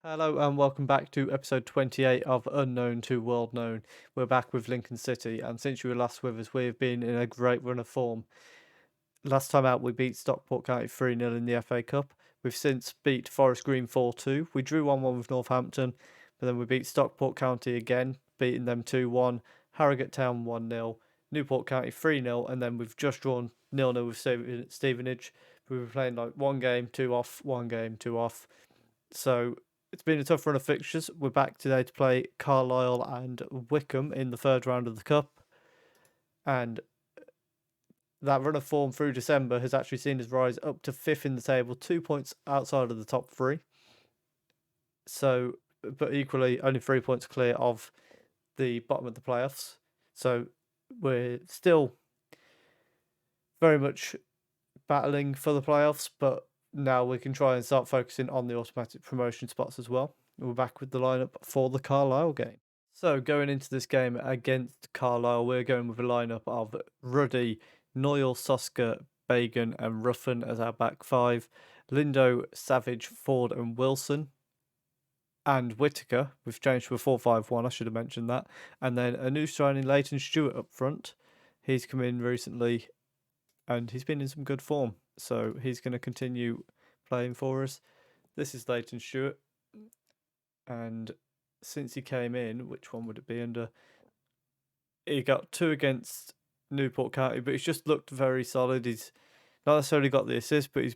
Hello and welcome back to episode 28 of Unknown to World Known. We're back with Lincoln City, and since you were last with us, we've been in a great run of form. Last time out, we beat Stockport County 3-0 in the FA Cup. We've since beat Forest Green 4-2. We drew 1-1 with Northampton, but then we beat Stockport County again, beating them 2-1, Harrogate Town 1-0, Newport County 3-0, and then we've just drawn 0-0 with Stevenage. We were playing like one game, two off, one game, two off. So it's been a tough run of fixtures. We're back today to play Carlisle and Wickham in the third round of the Cup. And that run of form through December has actually seen us rise up to fifth in the table, 2 points outside of the top three. So, but equally, only 3 points clear of the bottom of the playoffs. So we're still very much battling for the playoffs, but now we can try and start focusing on the automatic promotion spots as well. We're back with the lineup for the Carlisle game. So going into this game against Carlisle, we're going with a lineup of Ruddy, Noyle, Soska, Bagan and Ruffin as our back five. Lindo, Savage, Ford and Wilson. And Whitaker, we've changed to a 4-5-1, I should have mentioned that. And then a new signing, Leighton Stewart up front. He's come in recently and he's been in some good form. So he's going to continue playing for us. This is Leighton Stewart. And since he came in, which one would it be under? He got 2 against Newport County, but he's just looked very solid. He's not necessarily got the assist, but he's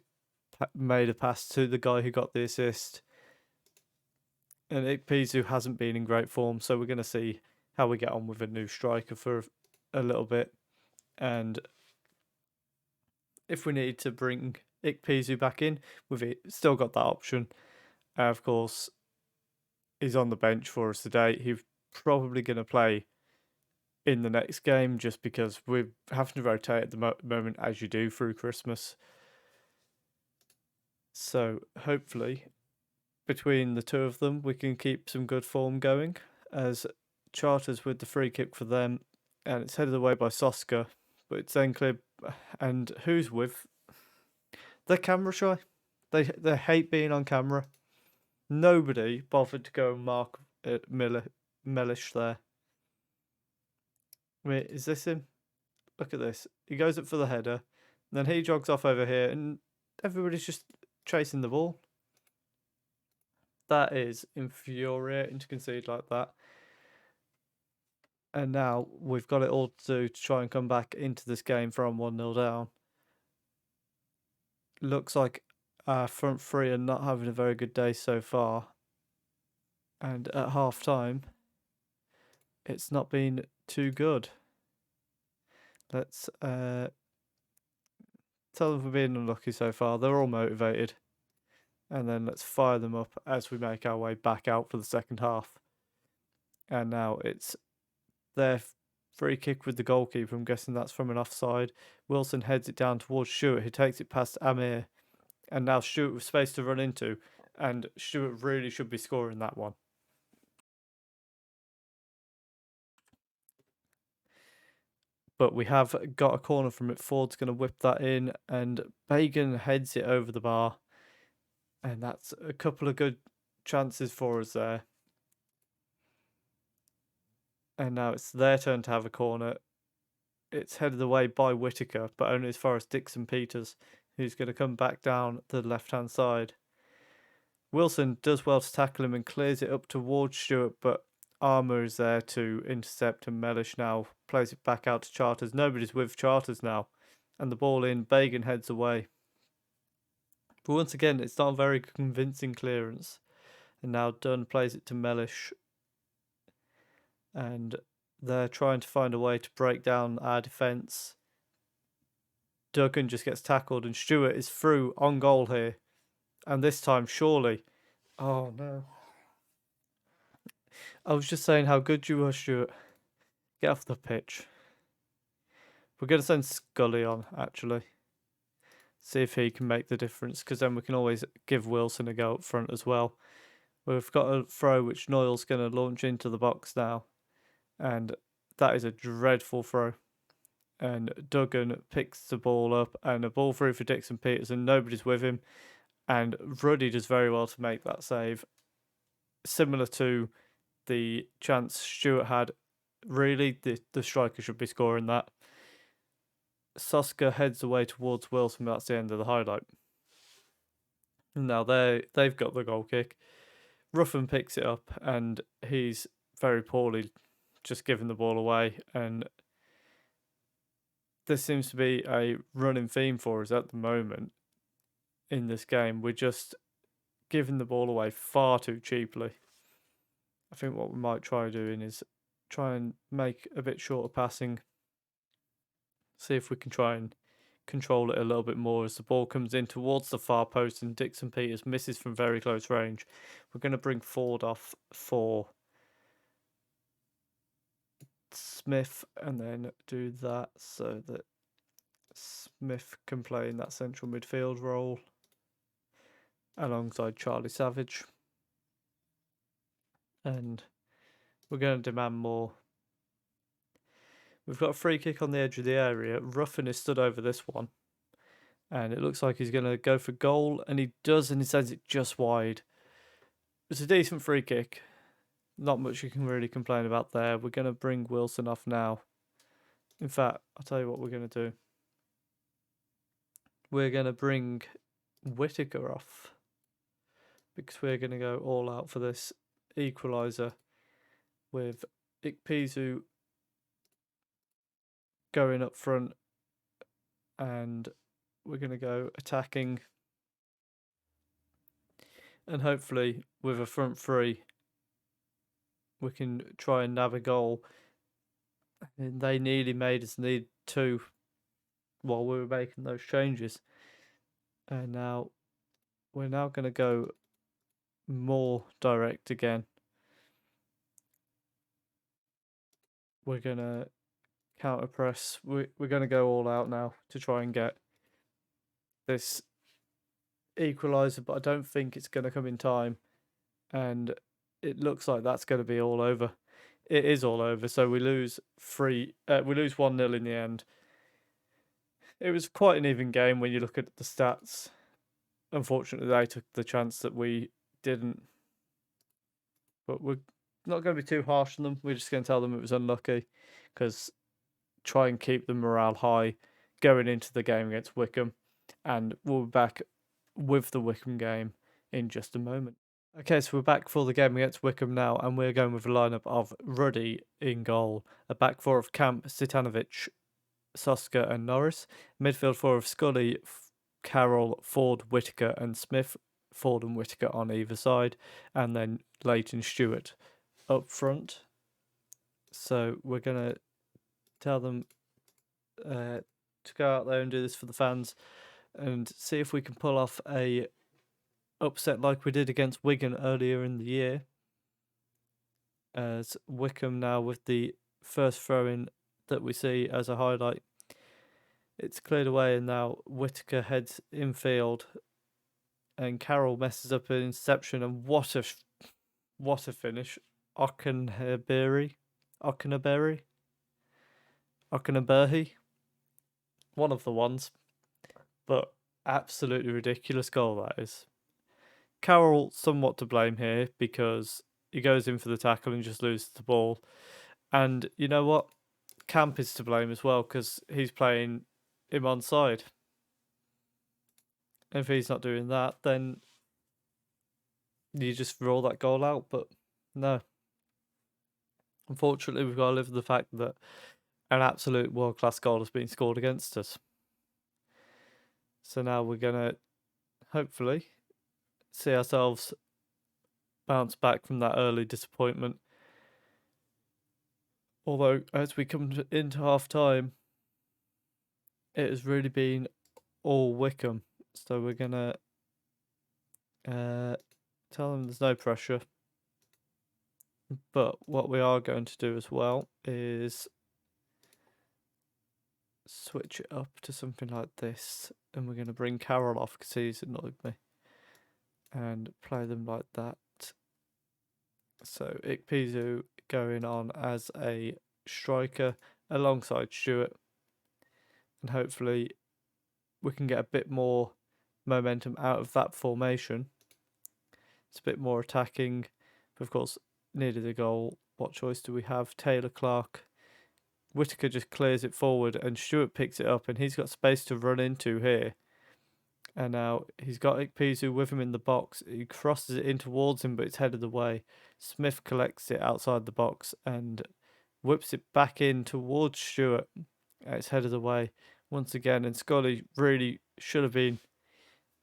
made a pass to the guy who got the assist. And Ikpeazu hasn't been in great form, so we're going to see how we get on with a new striker for a little bit. And if we need to bring Ikpeazu back in, we've still got that option. Of course, he's on the bench for us today. He's probably going to play in the next game just because we're having to rotate at the moment as you do through Christmas. So hopefully between the two of them we can keep some good form going, as Charters with the free kick for them, and it's headed away by Soska, but it's then cleared. And who's with? They're camera shy. They hate being on camera. Nobody bothered to go and mark Mellish there. Wait, is this him? Look at this. He goes up for the header, and then he jogs off over here, and everybody's just chasing the ball. That is infuriating to concede like that. And now we've got it all to do to try and come back into this game from 1-0 down. Looks like our front three are not having a very good day so far. And at half time, it's not been too good. Let's tell them we're being unlucky so far. They're all motivated. And then let's fire them up as we make our way back out for the second half. And now it's their free kick with the goalkeeper. I'm guessing that's from an offside. Wilson heads it down towards Stewart, who takes it past Amir. And now Stewart with space to run into. And Stewart really should be scoring that one. But we have got a corner from it. Ford's going to whip that in. And Bagan heads it over the bar. And that's a couple of good chances for us there. And now it's their turn to have a corner. It's headed away by Whitaker, but only as far as Dixon Peters, who's going to come back down the left-hand side. Wilson does well to tackle him and clears it up towards Stewart, but Armour is there to intercept, and Mellish now plays it back out to Charters. Nobody's with Charters now. And the ball in, Bagan heads away. But once again, it's not a very convincing clearance. And now Dunn plays it to Mellish. And they're trying to find a way to break down our defence. Duggan just gets tackled and Stewart is through on goal here. And this time, surely. Oh, no. I was just saying how good you were, Stewart. Get off the pitch. We're going to send Scully on, actually. See if he can make the difference, because then we can always give Wilson a go up front as well. We've got a throw which Noyle's going to launch into the box now. And that is a dreadful throw. And Duggan picks the ball up and a ball through for Dixon Peters, and nobody's with him. And Ruddy does very well to make that save. similar to the chance Stewart had. Really, the striker should be scoring that. Soska heads away towards Wilson. That's the end of the highlight. Now they've got the goal kick. Ruffin picks it up and he's very poorly just giving the ball away. And this seems to be a running theme for us at the moment in this game. We're just giving the ball away far too cheaply. I think what we might try doing is try and make a bit shorter passing. See if we can try and control it a little bit more as the ball comes in towards the far post and Dixon Peters misses from very close range. We're going to bring Ford off for Smith and then do that so that Smith can play in that central midfield role alongside Charlie Savage. And we're going to demand more. We've got a free kick on the edge of the area. Ruffin is stood over this one. And it looks like he's going to go for goal. And he does, and he sends it just wide. It's a decent free kick. Not much you can really complain about there. We're going to bring Wilson off now. In fact, I'll tell you what we're going to do. We're going to bring Whittaker off. Because we're going to go all out for this equaliser. With Ikpeazu going up front. And we're going to go attacking. And hopefully with a front three, we can try and nab a goal. And they nearly made us need two while we were making those changes. And now we're now going to go more direct again. We're going to counter press. We're going to go all out now to try and get this equaliser, but I don't think it's going to come in time. And it looks like that's going to be all over. It is all over. So we lose 1-0 in the end. It was quite an even game when you look at the stats. Unfortunately, they took the chance that we didn't. But we're not going to be too harsh on them. We're just going to tell them it was unlucky, because try and keep the morale high going into the game against Wycombe. And we'll be back with the Wycombe game in just a moment. Okay, so we're back for the game against Wycombe now, and we're going with a lineup of Ruddy in goal, a back four of Camp, Sitanovic, Soska and Norris, midfield four of Scully, Carroll, Ford, Whittaker and Smith, Ford and Whittaker on either side, and then Leighton Stewart up front. So we're going to tell them to go out there and do this for the fans and see if we can pull off a upset like we did against Wigan earlier in the year. As Wycombe now with the first throw-in that we see as a highlight. It's cleared away and now Whittaker heads infield and Carroll messes up an interception, and what a finish. Ockenberry, one of the ones, but absolutely ridiculous goal that is. Carroll somewhat to blame here because he goes in for the tackle and just loses the ball. And you know what? Camp is to blame as well because he's playing him onside. If he's not doing that, then you just roll that goal out. But no. Unfortunately, we've got to live with the fact that an absolute world-class goal has been scored against us. So now we're going to hopefully see ourselves bounce back from that early disappointment. Although, as we come into half-time, it has really been all Wycombe. So we're going to tell them there's no pressure. But what we are going to do as well is switch it up to something like this. And we're going to bring Carroll off because he's annoyed me. And play them like that. So Ikpeazu going on as a striker alongside Stewart. And hopefully we can get a bit more momentum out of that formation. It's a bit more attacking. But of course, needed a goal. What choice do we have? Taylor Clark. Whittaker just clears it forward and Stewart picks it up and he's got space to run into here. And now he's got Ikpeazu with him in the box. He crosses it in towards him, but it's headed away. Smith collects it outside the box and whips it back in towards Stewart. It's headed away once again. And Scully really should have been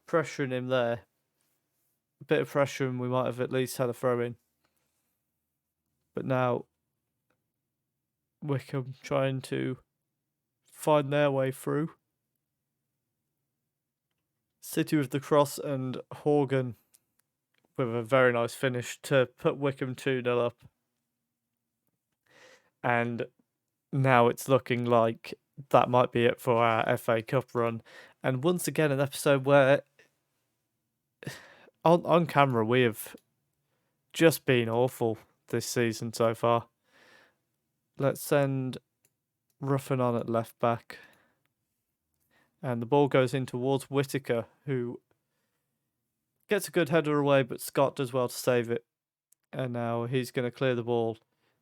pressuring him there. A bit of pressure and we might have at least had a throw in. But now Wickham trying to find their way through. City with the cross and Horgan with a very nice finish to put Wickham 2-0 up. And now it's looking like that might be it for our FA Cup run. And once again, an episode where on camera we have just been awful this season so far. Let's send Ruffin on at left back. And the ball goes in towards Whittaker, who gets a good header away, but Scott does well to save it. And now he's going to clear the ball.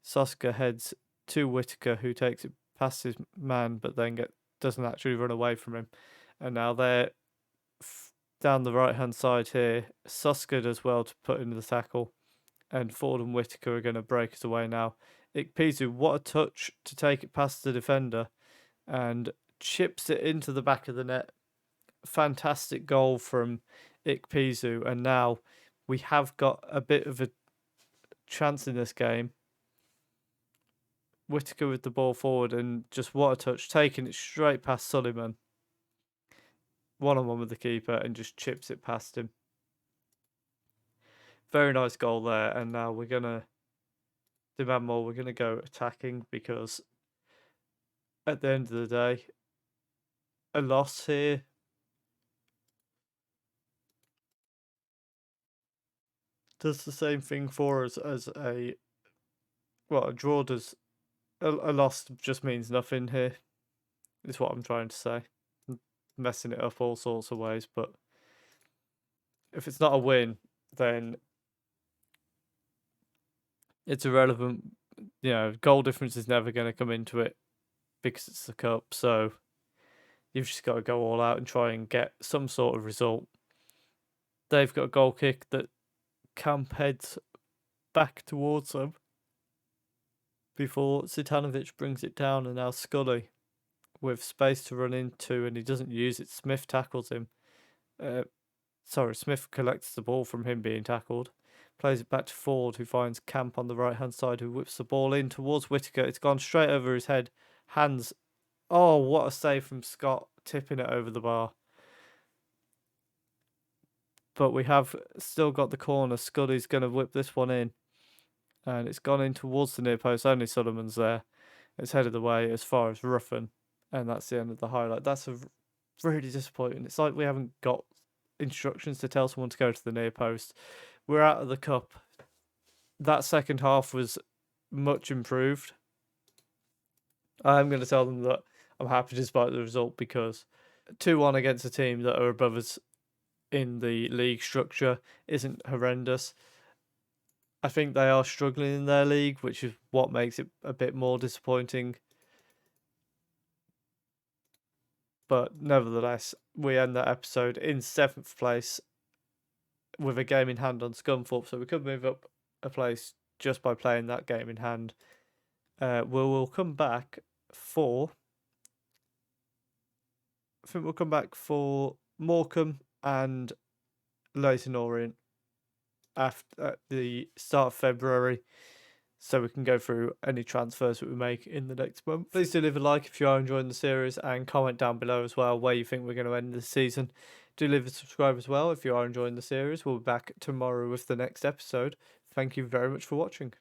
Soska heads to Whittaker, who takes it past his man, but then doesn't actually run away from him. And now they're down the right-hand side here. Soska does well to put into the tackle. And Ford and Whittaker are going to break it away now. Ikpeazu, what a touch to take it past the defender. And chips it into the back of the net. Fantastic goal from Ikpeazu. And now we have got a bit of a chance in this game. Whittaker with the ball forward and just what a touch, taking it straight past Suleiman. 1-on-1 with the keeper and just chips it past him. Very nice goal there. And now we're going to demand more. We're going to go attacking because at the end of the day, a loss here does the same thing for us as a draw does. A loss just means nothing here, is what I'm trying to say. Messing it up all sorts of ways, but if it's not a win, then it's irrelevant. You know, goal difference is never going to come into it because it's the cup, so you've just got to go all out and try and get some sort of result. They've got a goal kick that Camp heads back towards them before Zitanovic brings it down, and now Scully with space to run into, and he doesn't use it. Smith tackles him. Smith collects the ball from him being tackled. Plays it back to Ford, who finds Camp on the right-hand side, who whips the ball in towards Whittaker. It's gone straight over his head. Hands. Oh, what a save from Scott, tipping it over the bar. But we have still got the corner. Scully's going to whip this one in. And it's gone in towards the near post. Only Suleiman's there. It's headed away as far as Ruffin. And that's the end of the highlight. That's really disappointing. It's like we haven't got instructions to tell someone to go to the near post. We're out of the cup. That second half was much improved. I'm going to tell them that I'm happy despite the result because 2-1 against a team that are above us in the league structure isn't horrendous. I think they are struggling in their league, which is what makes it a bit more disappointing. But nevertheless, we end that episode in 7th place with a game in hand on Scunthorpe. So we could move up a place just by playing that game in hand. We'll come back for... I think we'll come back for Morecambe and Leyton Orient at the start of February, so we can go through any transfers that we make in the next month. Please do leave a like if you are enjoying the series and comment down below as well where you think we're going to end this season. Do leave a subscribe as well if you are enjoying the series. We'll be back tomorrow with the next episode. Thank you very much for watching.